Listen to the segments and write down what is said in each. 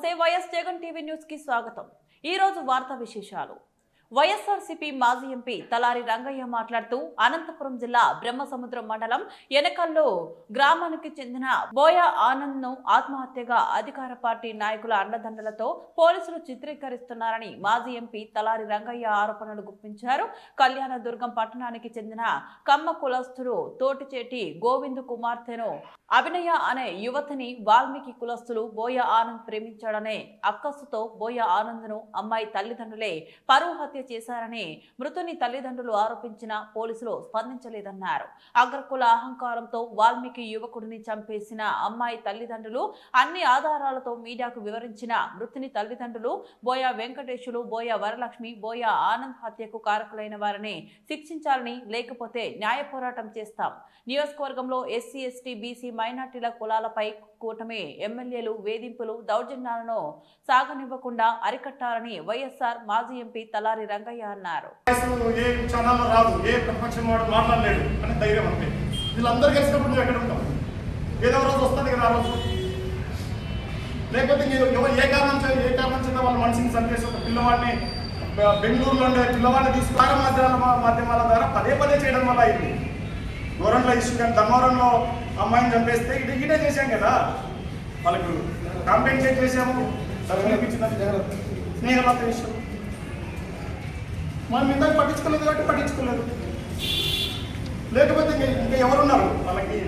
నమస్తే YS Jagan TV news కి స్వాగతం। ఈ రోజు వార్తా విశేషాలు। వైఎస్ఆర్సీపీ మాజీ ఎంపీ తలారి రంగయ్య మాట్లాడుతూ అనంతపురం జిల్లా బ్రహ్మసముద్రం మండలం ఎనకల్లో గ్రామానికి చెందిన బోయ ఆనంద్ ను ఆత్మహత్యగా అధికార పార్టీ నాయకుల అండదండలతో పోలీసులు చిత్రీకరిస్తున్నారని మాజీ ఎంపీ తలారి రంగయ్య ఆరోపణలు గుప్పించారు। కళ్యాణదుర్గం పట్టణానికి చెందిన కమ్మ కులస్తులు తోటిచేటి గోవింద్ కుమార్తెను అభినయ అనే యువతిని వాల్మీకి కులస్తులు బోయ ఆనంద్ ప్రేమించాడనే అక్కసుతో బోయ ఆనంద్ ను అమ్మాయి తల్లిదండ్రులే పరువు హత్య చేశారని మృతుని తల్లిదండ్రులు ఆరోపించిన పోలీసులు స్పందించలేదన్నారు। అగ్రకుల అహంకారంతో వాల్మీకి యువకుడిని చంపేసిన అమ్మాయి తల్లిదండ్రులు అన్ని ఆధారాలతో మీడియాకు వివరించిన మృతుని తల్లిదండ్రులు బోయ వెంకటేశులు బోయ వరలక్ష్మి బోయ ఆనంద్ హత్యకు కారకులైన వారిని శిక్షించాలని, లేకపోతే న్యాయ పోరాటం చేస్తాం। నియోజకవర్గంలో ఎస్సీ ఎస్టీ బీసీ మైనార్టీల కులాలపై కూటమి ఎమ్మెల్యేలు వేధింపులు దౌర్జన్యాలను సాగనివ్వకుండా అరికట్టాలని వైఎస్ఆర్ మాజీ ఎంపీ తలారి రంగయ్య అన్నారు। లేకపోతే ఏ కారణం చేత వాళ్ళ మనిషిని చంపేసి ఒక పిల్లవాడిని బెంగళూరులో ఉండే పిల్లవాడిని తీసుకుని మాధ్యమాల ద్వారా పదే పదే చేయడం వల్ల అయింది। గోరంట్ల ఇష్యూ కానీ ధర్మవరంలో అమ్మాయిని చంపేస్తే ఇటే చేశాం కదా, వాళ్ళకు కాంపెన్సేట్ చేసాము, స్నేహలత విషయం మనం ఇందాక పట్టించుకోలేదు కాబట్టి పట్టించుకోలేదు। లేకపోతే ఇంకా ఎవరున్నారు వాళ్ళకి?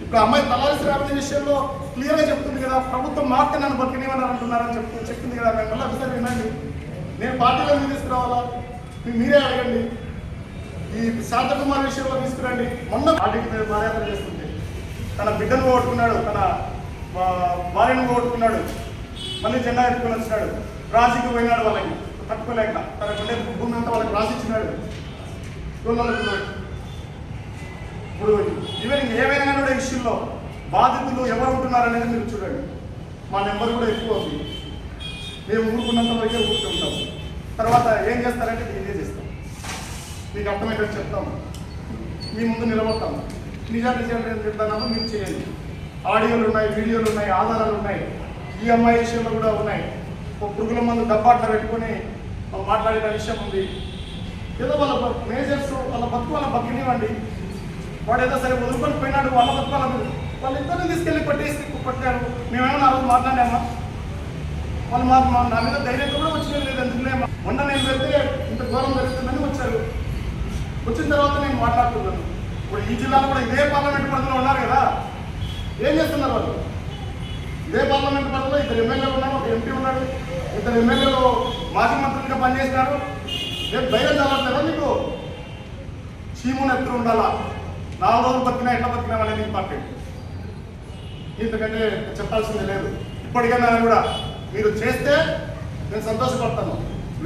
ఇప్పుడు అమ్మాయి తలారి శ్రావణి విషయంలో క్లియర్గా చెప్తుంది కదా, ప్రభుత్వం మార్తే నన్ను బతికినేమన్నారు అంటున్నారని చెప్తుంది కదా। మేము అభిసారి వినండి, నేను పార్టీలో తీసుకురావాలా మీరే అడగండి। ఈ శాంతకుమార్ విషయంలో తీసుకురండి, మొన్న పార్టీకి మీద పాదయాత్ర చేస్తుంది, తన బిడ్డను పోగొట్టుకున్నాడు, తన భార్యను పోగొట్టుకున్నాడు, మళ్ళీ జెండా ఎత్తుకొని వచ్చినాడు, రాజీకి పోయినాడు, వాళ్ళకి తట్టుకోలేక తనకుండే భూమి అంతా వాళ్ళకి రాసిచ్చినాడు। ఇప్పుడు ఈవెన్ ఏమైనా కూడా ఇష్యూల్లో బాధితులు ఎవరు ఉంటున్నారనేది మీరు చూడండి। మా నెంబర్ కూడా ఎక్కువ అవుతుంది, మేము ఊరుకున్నంత వరకే ఊరుకుంటాం, తర్వాత ఏం చేస్తారంటే ఇదే చేస్తాం, మీకు అర్థమయ్యేటట్టు చెప్తాము, మీ ముందు నిలబడతాము, నిజాన్ని చెప్తాను మీరు చేయండి। ఆడియోలు ఉన్నాయి, వీడియోలు ఉన్నాయి, ఆధారాలు ఉన్నాయి, ఈ అమ్మాయి విషయంలో కూడా ఉన్నాయి। ఒక పురుగుల మందు డబ్బాట్లో పెట్టుకొని మాట్లాడిన విషయం ఉంది। ఏదో వాళ్ళ మేజర్స్ వాళ్ళ వాళ్ళ బతికినివ్వండి, వాడు ఏదో సరే వదులుకొని పోయినాడు, వాళ్ళ వాళ్ళిద్దరిని తీసుకెళ్ళి కొట్టారు, మేమేమన్నా ఆ రోజు మాట్లాడామా? వాళ్ళు నా మీద ధైర్యంతో కూడా వచ్చిన లేదు, ఎందుకులేమా మొన్న నేను వెళ్తే ఇంత ఘోరం జరుగుతుందని వచ్చారు, వచ్చిన తర్వాత నేను మాట్లాడుతున్నాను। ఇప్పుడు ఈ జిల్లాలో కూడా ఇదే పార్లమెంట్ పరిధిలో ఉన్నారు కదా, ఏం చేస్తున్నారు వాళ్ళు? ఇదే పార్లమెంట్ పరిధిలో ఇద్దరు ఎమ్మెల్యేలు ఉన్నారు, ఒక ఎంపీ ఉన్నాడు, ఇద్దరు ఎమ్మెల్యేలు మాజీ మంత్రులుగా పనిచేసినారు, రేపు ధైర్యం చదవట్లేదా మీకు? చీమును ఎత్తులు ఉండాలా, 4 రోజులు బతికినా ఎట్లా బతికినా అనేది ఇంపార్టెంట్, ఇంతకంటే చెప్పాల్సింది లేదు। ఇప్పటికైనా కూడా మీరు చేస్తే నేను సంతోషపడతాను,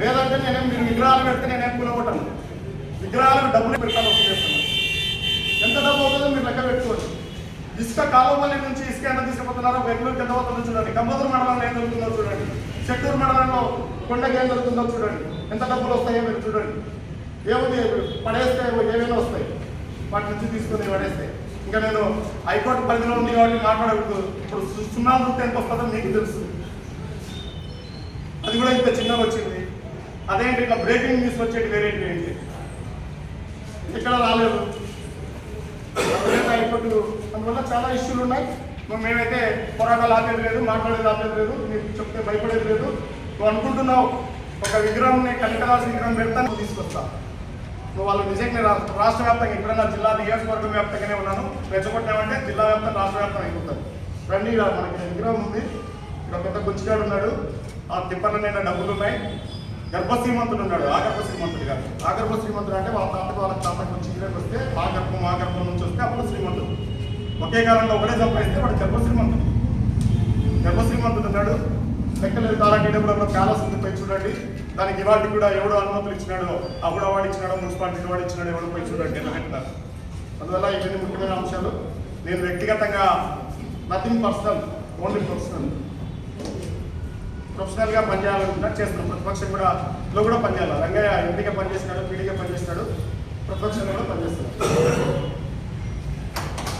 లేదంటే నేనేం మీరు విగ్రహాలు పెడితే నేనేం కూలగొట్టాను, విగ్రహాలకు డబ్బులు పెడతాను, వసూలు చేస్తాను, ఎంత డబ్బు అవుతుందో మీరు లెక్క పెట్టుకోవచ్చు। ఇసుక కాలువపల్లి నుంచి ఇసుక ఎంత తీసుకుపోతున్నారో బెంగళూరు పెద్దవతలు చూడండి, కంబదూరు మండలంలో ఏం జరుగుతుందో చూడండి, చెట్టూరు మండలంలో కొండకి ఏం జరుగుతుందో చూడండి, ఎంత డబ్బులు వస్తాయో మీరు చూడండి। ఏముంది పడేస్తే ఏమైనా వస్తాయి, వాటి నుంచి తీసుకుని పడేస్తే ఇంకా నేను హైకోర్టు పరిధిలో ఉంది కాబట్టి మాట్లాడకూడదు। ఇప్పుడు 0 రూపాయలు ఎంత వస్తుందో మీకు తెలుసు, అది కూడా ఇంత చిన్నగా వచ్చింది, అదేంటి ఇట్లా బ్రేకింగ్ న్యూస్ వచ్చేది వేరేంటి ఏంటి ఇక్కడ రాలేదు హైకోర్టు, అందువల్ల చాలా ఇష్యూలు ఉన్నాయి। మేమైతే పోరాటాలు ఆపేది లేదు, మాట్లాడేది ఆపేది లేదు, నీకు చెప్తే భయపడేది లేదు। నువ్వు అనుకుంటున్నావు ఒక విగ్రహంని కనకదాసు విగ్రహం పెడతాను తీసుకొస్తా, నువ్వు వాళ్ళు నిజంగా రాష్ట్ర వ్యాప్తంగా ఎక్కడన్నా జిల్లా నియోజకవర్గం వ్యాప్తంగానే ఉన్నాను, రెచ్చగొట్టామంటే జిల్లా వ్యాప్తం రాష్ట్ర వ్యాప్తం అయిపోతారు రండి। మనకి విగ్రహం ఉంది, ఇక్కడ పెద్ద గుచ్చిగాడు ఉన్నాడు, ఆ తిప్పల నిండా డబ్బులు ఉన్నాయి, గర్భశ్రీమంతుడు ఉన్నాడు, ఆగర్భ శ్రీమంతుడు గారు, ఆగర్భ శ్రీమంతుడు అంటే వాళ్ళ తాతకు వచ్చి ఇక్కడికి వస్తే ఆ గర్భం నుంచి వస్తే అప్పుడు శ్రీమంతుడు, ఒకే కాలంలో ఒకటే సంపాదిస్తే వాడు గర్భశ్రీమంతుడు ఉన్నాడు। లెక్కలేదు కాలాంటి డబ్బులలో ప్యాలెస్ ఉంది, పోయి చూడండి, దానికి ఇవాటికి కూడా ఎవడో అనుమతులు ఇచ్చినాడో, అప్పుడు వాడు ఇచ్చినాడో, మున్సిపాలిటీ వాడు ఇచ్చినాడో, ఎవడో పోయి చూడండి ఎలా పెట్టినారు। అందువల్ల ఇవన్నీ ముఖ్యమైన అంశాలు। నేను వ్యక్తిగతంగా నథింగ్ పర్సనల్, ఓన్లీ ప్రొఫెషనల్గా పనిచేయాలనుకుంటా చేస్తున్నాం, ప్రతిపక్షం కూడా పనిచేయాలి। రంగయ్య ఎంపీగా పనిచేసినాడు, పీడీగా పనిచేసినాడు, ప్రతిపక్షంలో